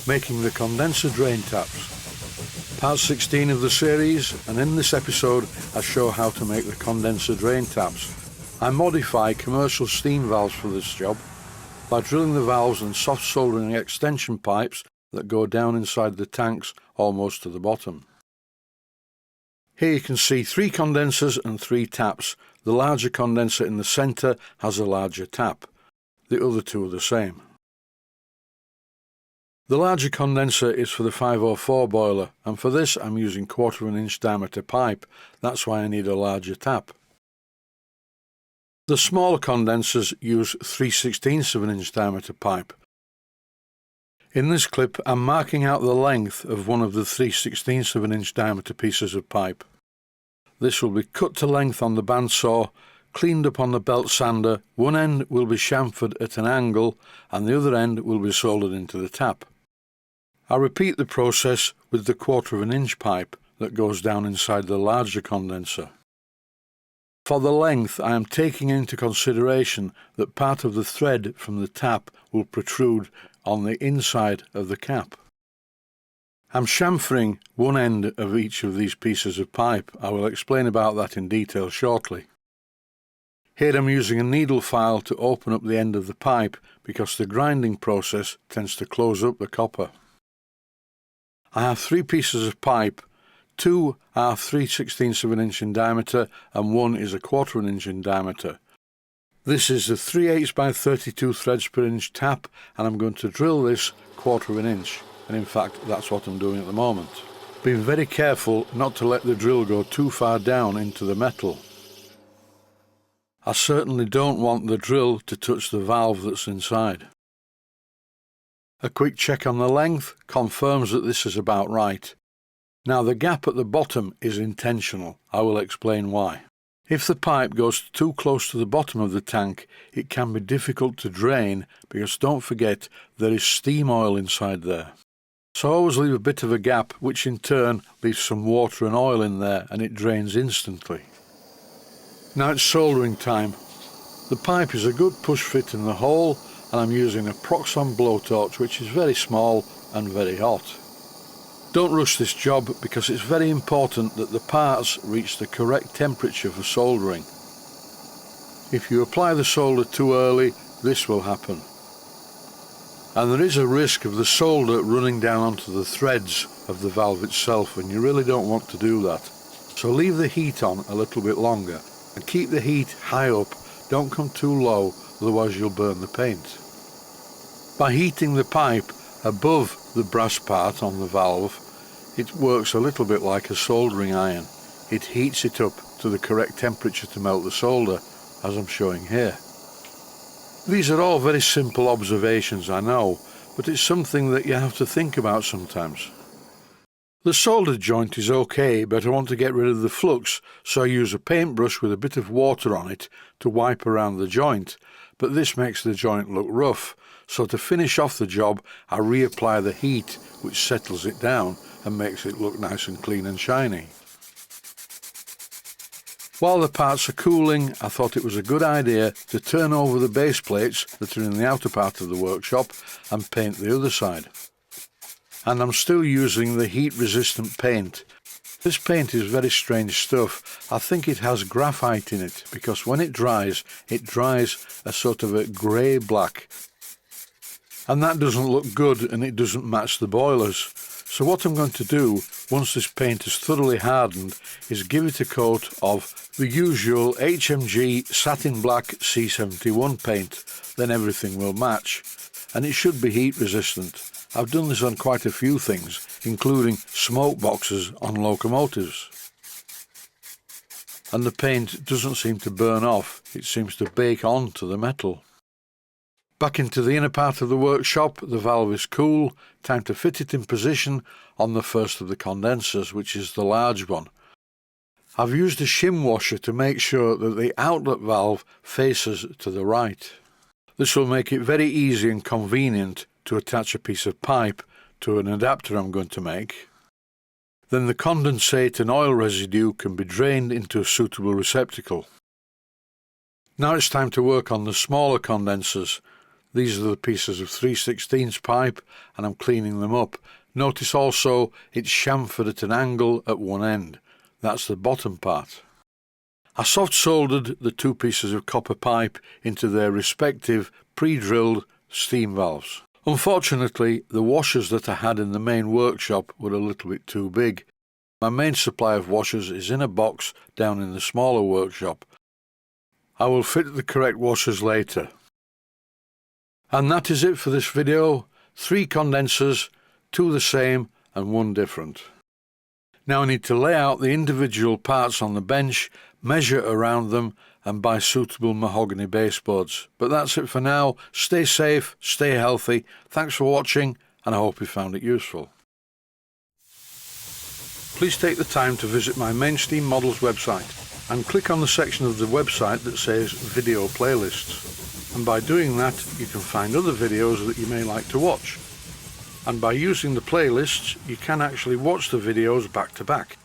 making the condenser drain taps. Part 16 of the series, and in this episode I show how to make the condenser drain taps. I modify commercial steam valves for this job by drilling the valves and soft soldering extension pipes that go down inside the tanks almost to the bottom. Here you can see 3 condensers and 3 taps. The larger condenser in the centre has a larger tap. The other 2 are the same. The larger condenser is for the 504 boiler, and for this I'm using 1/4 of an inch diameter pipe. That's why I need a larger tap. The smaller condensers use 3/16 of an inch diameter pipe. In this clip I'm marking out the length of one of the 3/16 of an inch diameter pieces of pipe. This will be cut to length on the bandsaw, cleaned up on the belt sander. One end will be chamfered at an angle and the other end will be soldered into the tap. I repeat the process with the 1/4 of an inch pipe that goes down inside the larger condenser. For the length, I am taking into consideration that part of the thread from the tap will protrude on the inside of the cap. I'm chamfering one end of each of these pieces of pipe. I will explain about that in detail shortly. Here I'm using a needle file to open up the end of the pipe because the grinding process tends to close up the copper. I have 3 pieces of pipe. 2 are 3/16 of an inch in diameter and 1 is 1/4 of an inch in diameter. This is a 3/8 by 32 threads per inch tap, and I'm going to drill this 1/4 of an inch, and in fact that's what I'm doing at the moment. Be very careful not to let the drill go too far down into the metal. I certainly don't want the drill to touch the valve that's inside. A quick check on the length confirms that this is about right. Now the gap at the bottom is intentional. I will explain why. If the pipe goes too close to the bottom of the tank, it can be difficult to drain because don't forget there is steam oil inside there. So always leave a bit of a gap, which in turn leaves some water and oil in there and it drains instantly. Now it's soldering time. The pipe is a good push fit in the hole and I'm using a Proxon blowtorch which is very small and very hot. Don't rush this job because it's very important that the parts reach the correct temperature for soldering. If you apply the solder too early, this will happen. And there is a risk of the solder running down onto the threads of the valve itself, and you really don't want to do that. So leave the heat on a little bit longer and keep the heat high up. Don't come too low, otherwise you'll burn the paint. By heating the pipe above the brass part on the valve, it works a little bit like a soldering iron. It heats it up to the correct temperature to melt the solder, as I'm showing here. These are all very simple observations, I know, but it's something that you have to think about sometimes. The solder joint is okay, but I want to get rid of the flux, so I use a paintbrush with a bit of water on it to wipe around the joint, but this makes the joint look rough. So to finish off the job, I reapply the heat, which settles it down and makes it look nice and clean and shiny. While the parts are cooling, I thought it was a good idea to turn over the base plates that are in the outer part of the workshop and paint the other side. And I'm still using the heat-resistant paint. This paint is very strange stuff. I think it has graphite in it because when it dries a sort of a grey-black. And that doesn't look good and it doesn't match the boilers. So what I'm going to do, once this paint is thoroughly hardened, is give it a coat of the usual HMG Satin Black C71 paint. Then everything will match. And it should be heat resistant. I've done this on quite a few things, including smoke boxes on locomotives. And the paint doesn't seem to burn off, it seems to bake onto the metal. Back into the inner part of the workshop, the valve is cool, time to fit it in position on the first of the condensers, which is the large one. I've used a shim washer to make sure that the outlet valve faces to the right. This will make it very easy and convenient to attach a piece of pipe to an adapter I'm going to make. Then the condensate and oil residue can be drained into a suitable receptacle. Now it's time to work on the smaller condensers. These are the pieces of 3/16 pipe, and I'm cleaning them up. Notice also it's chamfered at an angle at one end. That's the bottom part. I soft soldered the two pieces of copper pipe into their respective pre-drilled steam valves. Unfortunately, the washers that I had in the main workshop were a little bit too big. My main supply of washers is in a box down in the smaller workshop. I will fit the correct washers later. And that is it for this video. 3 condensers, 2 the same and 1 different. Now I need to lay out the individual parts on the bench, measure around them and buy suitable mahogany baseboards. But that's it for now. Stay safe, stay healthy. Thanks for watching and I hope you found it useful. Please take the time to visit my Mainsteam Models website and click on the section of the website that says Video Playlists. And by doing that you can find other videos that you may like to watch. And by using the playlists you can actually watch the videos back to back.